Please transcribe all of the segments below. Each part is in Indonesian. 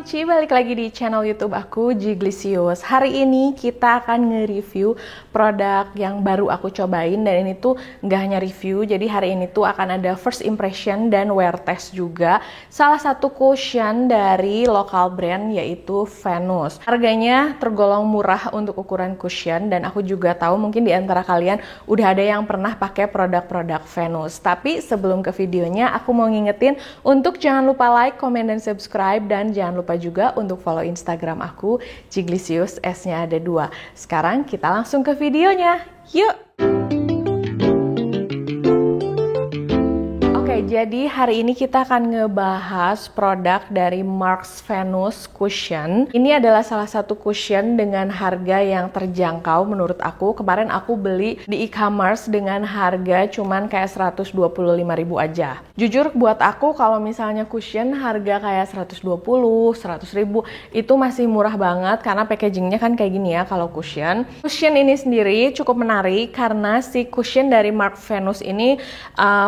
Konnichi, balik lagi di channel YouTube aku, Jiglisius. Hari ini kita akan nge-review produk yang baru aku cobain, dan ini tuh nggak hanya review, jadi hari ini tuh akan ada first impression dan wear test juga. Salah satu cushion dari lokal brand yaitu Venus. Harganya tergolong murah untuk ukuran cushion, dan aku juga tahu mungkin di antara kalian udah ada yang pernah pakai produk-produk Venus. Tapi sebelum ke videonya, aku mau ngingetin untuk jangan lupa like, comment, dan subscribe, dan jangan lupa juga untuk follow Instagram aku, Jiglisius, S-nya ada 2. Sekarang kita langsung ke videonya. Yuk! Jadi hari ini kita akan ngebahas produk dari Marks Venus Cushion. Ini adalah salah satu cushion dengan harga yang terjangkau menurut aku. Kemarin aku beli di e-commerce dengan harga cuman kayak 125.000 aja. Jujur buat aku kalau misalnya cushion harga kayak 120, 100.000 itu masih murah banget karena packagingnya kan kayak gini ya kalau cushion. Cushion ini sendiri cukup menarik karena si cushion dari Marks Venus ini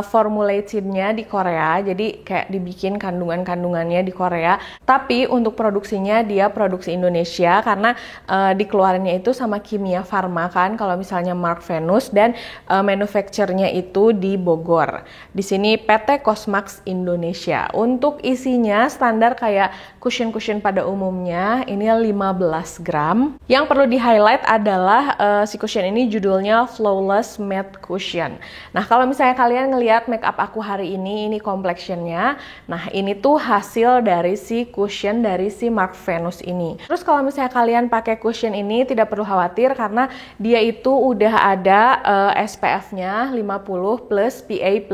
formulatednya di Korea, jadi kayak dibikin kandungannya di Korea, tapi untuk produksinya dia produksi Indonesia karena dikeluarinnya itu sama Kimia Farma kan kalau misalnya Marks Venus, dan manufacturernya itu di Bogor. Di sini PT Cosmax Indonesia. Untuk isinya standar kayak cushion pada umumnya, ini 15 gram. Yang perlu di highlight adalah si cushion ini judulnya Flawless Matte Cushion. Nah, kalau misalnya kalian ngelihat makeup aku hari ini complexionnya. Nah, ini tuh hasil dari si cushion dari si Marks Venus ini. Terus kalau misalnya kalian pakai cushion ini tidak perlu khawatir karena dia itu udah ada SPF-nya 50 plus PA++,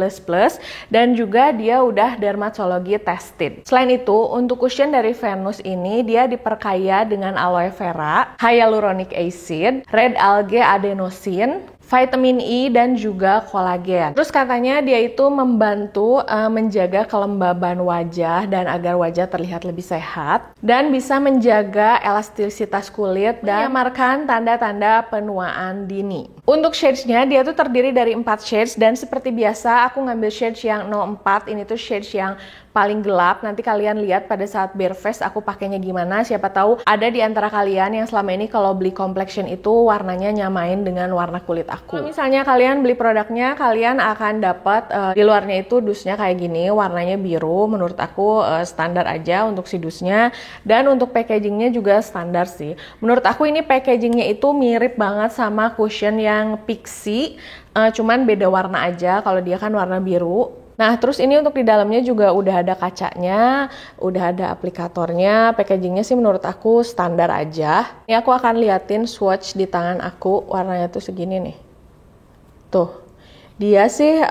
dan juga dia udah dermatologi tested. Selain itu, untuk cushion dari Venus ini dia diperkaya dengan aloe vera, hyaluronic acid, red algae adenosine, vitamin E, dan juga kolagen. Terus katanya dia itu membantu menjaga kelembaban wajah dan agar wajah terlihat lebih sehat, dan bisa menjaga elastisitas kulit dan menyamarkan tanda-tanda penuaan dini. Untuk shades-nya dia tuh terdiri dari 4 shades, dan seperti biasa aku ngambil shades yang 04. Ini tuh shades yang paling gelap. Nanti kalian lihat pada saat bare face aku pakainya gimana. Siapa tahu ada di antara kalian yang selama ini kalau beli complexion itu warnanya nyamain dengan warna kulit aku. Kalau misalnya kalian beli produknya, kalian akan dapat di luarnya itu dusnya kayak gini, warnanya biru. Menurut aku standar aja untuk si dusnya, dan untuk packagingnya juga standar sih. Menurut aku ini packagingnya itu mirip banget sama cushion yang Pixi, cuman beda warna aja. Kalau dia kan warna biru. Nah, terus ini untuk di dalamnya juga udah ada kacanya, udah ada aplikatornya. Packagingnya sih menurut aku standar aja. Ini aku akan liatin swatch di tangan aku, warnanya tuh segini nih. Tuh, dia sih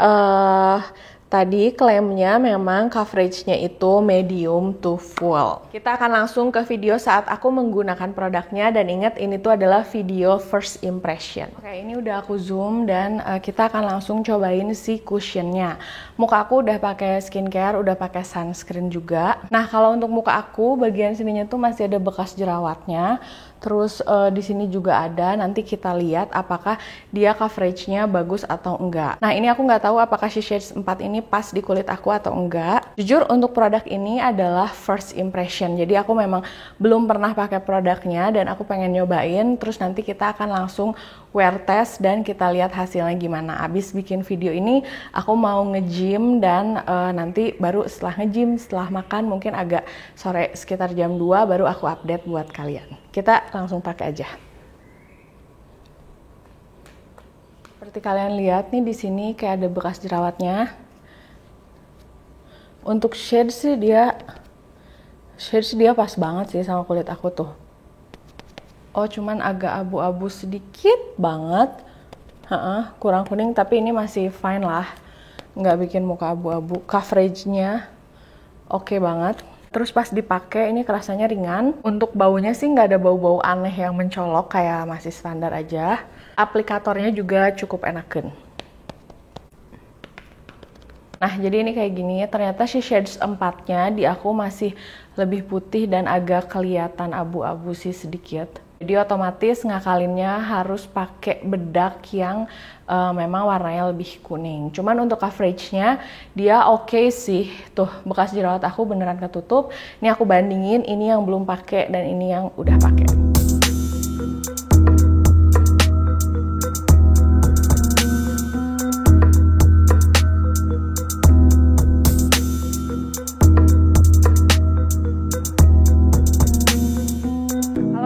tadi klaimnya memang coveragenya itu medium to full. Kita akan langsung ke video saat aku menggunakan produknya, dan ingat ini tuh adalah video first impression. Oke, ini udah aku zoom, dan kita akan langsung cobain si cushionnya. Muka aku udah pakai skincare, udah pakai sunscreen juga. Nah, kalau untuk muka aku bagian sininya tuh masih ada bekas jerawatnya. Terus di sini juga ada, nanti kita lihat apakah dia coveragenya bagus atau enggak. Nah, ini aku nggak tahu apakah si shades 4 ini pas di kulit aku atau enggak. Jujur untuk produk ini adalah first impression, jadi aku memang belum pernah pakai produknya dan aku pengen nyobain. Terus nanti kita akan langsung wear test dan kita lihat hasilnya gimana. Abis bikin video ini aku mau nge-gym, dan nanti baru setelah nge-gym, setelah makan mungkin agak sore sekitar jam 2 baru aku update buat kalian. Kita langsung pakai aja. Seperti kalian lihat nih, di sini kayak ada bekas jerawatnya. Untuk shades sih dia pas banget sih sama kulit aku tuh. Oh, cuman agak abu-abu sedikit banget. Kurang kuning, tapi ini masih fine lah. Nggak bikin muka abu-abu. Coveragenya oke banget. Terus pas dipakai ini kerasanya ringan. Untuk baunya sih nggak ada bau-bau aneh yang mencolok, kayak masih standar aja. Aplikatornya juga cukup enakeun. Nah, jadi ini kayak gini. Ternyata si shades 4-nya di aku masih lebih putih dan agak kelihatan abu-abu sih sedikit. Jadi otomatis ngakalinnya harus pakai bedak yang memang warnanya lebih kuning. Cuman untuk coveragenya dia oke sih. Tuh bekas jerawat aku beneran ketutup. Ini aku bandingin, ini yang belum pakai dan ini yang udah pakai.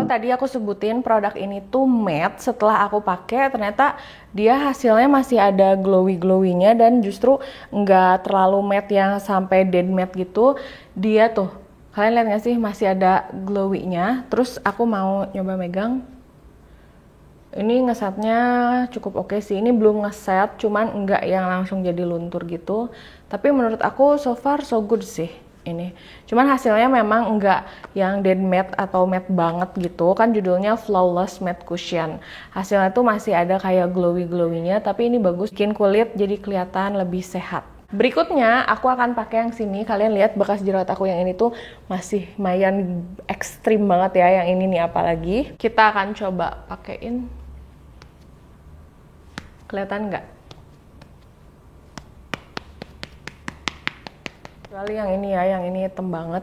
Tadi aku sebutin produk ini tuh matte, setelah aku pakai ternyata dia hasilnya masih ada glowy-glowinya dan justru nggak terlalu matte yang sampai dead matte gitu. Dia tuh, kalian lihat nggak sih masih ada glowy-nya. Terus aku mau nyoba megang. Ini ngesetnya cukup oke sih. Ini belum ngeset, cuman nggak yang langsung jadi luntur gitu. Tapi menurut aku so far so good sih ini. Cuman hasilnya memang enggak yang dead matte atau matte banget gitu. Kan judulnya Flawless Matte Cushion. Hasilnya tuh masih ada kayak glowy-glowinya, tapi ini bagus bikin kulit jadi kelihatan lebih sehat. Berikutnya aku akan pakai yang sini. Kalian lihat bekas jerawat aku yang ini tuh masih lumayan ekstrim banget ya. Yang ini nih apalagi. Kita akan coba pakein. Kelihatan nggak? Kecuali yang ini ya, yang ini hitam banget,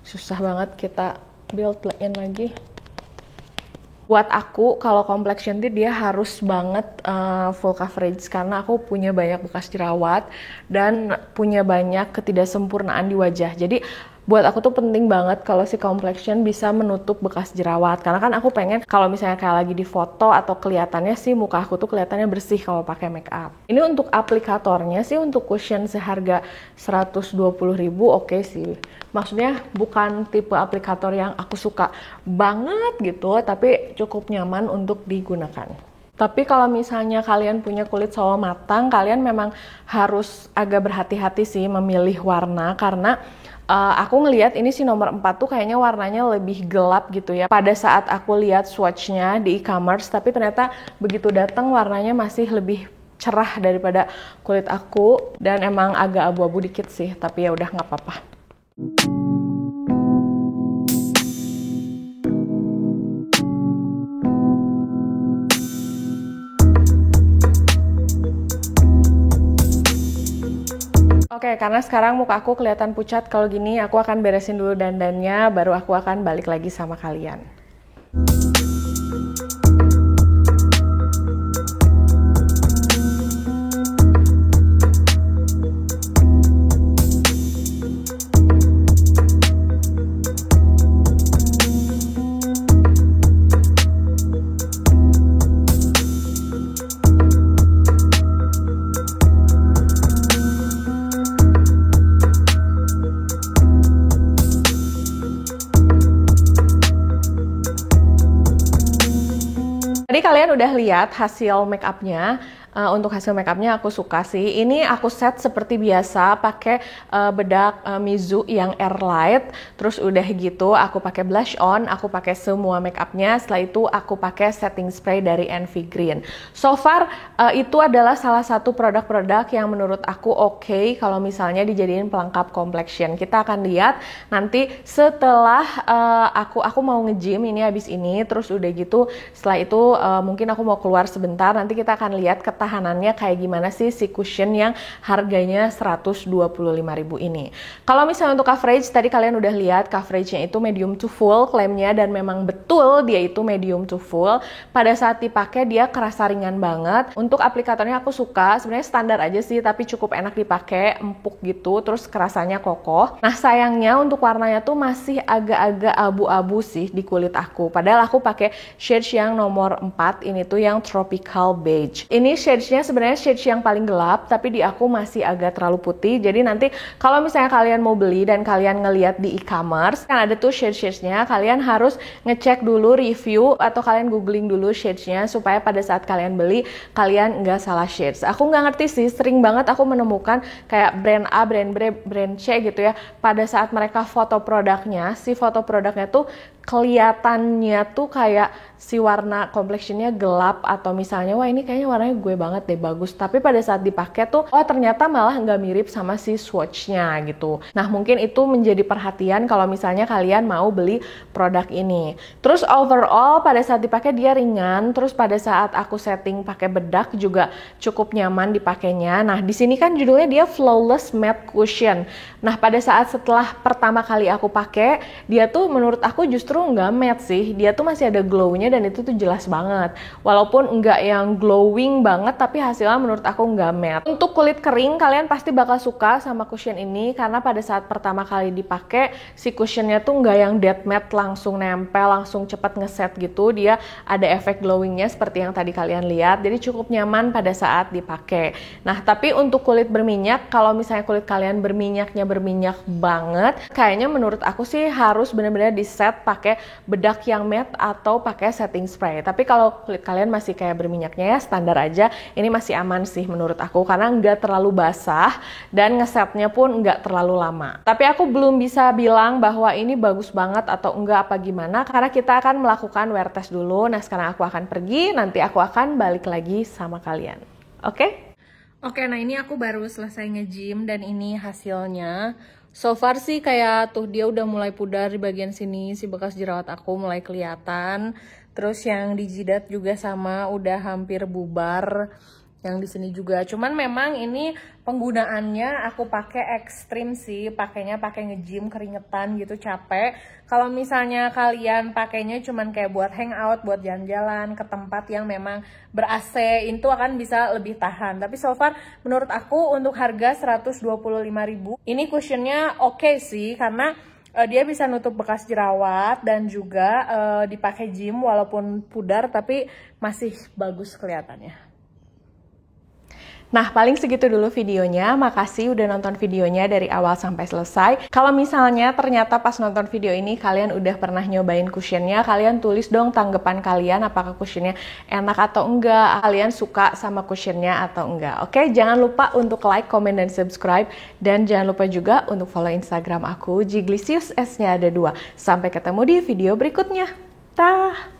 susah banget kita build in lagi. Buat aku, kalau complexion dia harus banget full coverage karena aku punya banyak bekas jerawat dan punya banyak ketidaksempurnaan di wajah. Jadi buat aku tuh penting banget kalau si complexion bisa menutup bekas jerawat. Karena kan aku pengen kalau misalnya kayak lagi di foto atau kelihatannya sih muka aku tuh kelihatannya bersih kalau pakai make up. Ini untuk aplikatornya sih untuk cushion seharga 120.000 oke sih. Maksudnya bukan tipe aplikator yang aku suka banget gitu, tapi cukup nyaman untuk digunakan. Tapi kalau misalnya kalian punya kulit sawo matang, kalian memang harus agak berhati-hati sih memilih warna karena aku ngelihat ini sih nomor 4 tuh kayaknya warnanya lebih gelap gitu ya. Pada saat aku lihat swatchnya di e-commerce, tapi ternyata begitu datang warnanya masih lebih cerah daripada kulit aku dan emang agak abu-abu dikit sih. Tapi ya udah nggak apa-apa. Oke, karena sekarang muka aku kelihatan pucat kalau gini, aku akan beresin dulu dandannya, baru aku akan balik lagi sama kalian. Tadi kalian udah lihat hasil make upnya. Untuk hasil make upnya aku suka sih. Ini aku set seperti biasa pakai bedak Mizu yang air light. Terus udah gitu aku pakai blush on, aku pakai semua make upnya. Setelah itu aku pakai setting spray dari Envy Green. So far itu adalah salah satu produk-produk yang menurut aku oke kalau misalnya dijadiin pelengkap complexion. Kita akan lihat nanti setelah aku mau nge-gym ini habis ini. Terus udah gitu setelah itu mungkin aku mau keluar sebentar. Nanti kita akan lihat ketahanannya kayak gimana sih si cushion yang harganya 125.000 ini. Kalau misalnya untuk coverage, tadi kalian udah lihat coveragenya itu medium to full klaimnya dan memang betul dia itu medium to full. Pada saat dipakai dia kerasa ringan banget. Untuk aplikatornya aku suka, sebenarnya standar aja sih tapi cukup enak dipakai, empuk gitu, terus kerasanya kokoh. Nah sayangnya untuk warnanya tuh masih agak-agak abu-abu sih di kulit aku. Padahal aku pakai shades yang nomor 4, ini tuh yang tropical beige. Ini shades-nya sebenarnya shades yang paling gelap, tapi di aku masih agak terlalu putih. Jadi nanti kalau misalnya kalian mau beli dan kalian ngeliat di e-commerce, kan ada tuh shades-shades-nya, kalian harus ngecek dulu review atau kalian googling dulu shades-nya supaya pada saat kalian beli, kalian nggak salah shades. Aku nggak ngerti sih, sering banget aku menemukan kayak brand A, brand B, brand C gitu ya. Pada saat mereka foto produknya, si foto produknya tuh kelihatannya tuh kayak si warna complexionnya gelap atau misalnya wah ini kayaknya warnanya gue banget deh, bagus. Tapi pada saat dipakai tuh, oh ternyata malah nggak mirip sama si swatchnya gitu. Nah mungkin itu menjadi perhatian kalau misalnya kalian mau beli produk ini. Terus overall pada saat dipakai dia ringan. Terus pada saat aku setting pakai bedak juga cukup nyaman dipakainya. Nah di sini kan judulnya dia Flawless Matte Cushion. Nah pada saat setelah pertama kali aku pakai, dia tuh menurut aku justru nggak matte sih. Dia tuh masih ada glow-nya dan itu tuh jelas banget. Walaupun nggak yang glowing banget, tapi hasilnya menurut aku nggak matte. Untuk kulit kering, kalian pasti bakal suka sama cushion ini karena pada saat pertama kali dipakai, si cushionnya tuh nggak yang dead matte langsung nempel, langsung cepet ngeset gitu. Dia ada efek glowingnya seperti yang tadi kalian lihat. Jadi cukup nyaman pada saat dipakai. Nah, tapi untuk kulit berminyak, kalau misalnya kulit kalian berminyak banget, kayaknya menurut aku sih harus benar-benar di set pakai bedak yang matte atau pakai setting spray. Tapi kalau kulit kalian masih kayak berminyaknya ya standar aja, ini masih aman sih menurut aku karena nggak terlalu basah dan ngesetnya pun nggak terlalu lama. Tapi aku belum bisa bilang bahwa ini bagus banget atau enggak apa gimana karena kita akan melakukan wear test dulu. Nah sekarang aku akan pergi, nanti aku akan balik lagi sama kalian. Oke? Oke, nah ini aku baru selesai nge-gym dan ini hasilnya. So far sih kayak tuh dia udah mulai pudar di bagian sini, si bekas jerawat aku mulai kelihatan. Terus yang di jidat juga sama, udah hampir bubar. Yang di sini juga. Cuman memang ini penggunaannya aku pakai ekstrim sih, pakainya pakai nge-gym keringetan gitu, capek. Kalau misalnya kalian pakainya cuman kayak buat hangout, buat jalan-jalan ke tempat yang memang ber-AC, itu akan bisa lebih tahan. Tapi so far menurut aku untuk harga 125.000, ini cushionnya oke sih karena dia bisa nutup bekas jerawat dan juga dipakai gym walaupun pudar tapi masih bagus kelihatannya. Nah, paling segitu dulu videonya. Makasih udah nonton videonya dari awal sampai selesai. Kalau misalnya ternyata pas nonton video ini kalian udah pernah nyobain cushionnya, kalian tulis dong tanggapan kalian apakah cushionnya enak atau enggak, kalian suka sama cushionnya atau enggak. Oke, jangan lupa untuk like, comment, dan subscribe. Dan jangan lupa juga untuk follow Instagram aku, Jiglisius, S-nya ada 2. Sampai ketemu di video berikutnya. Dah!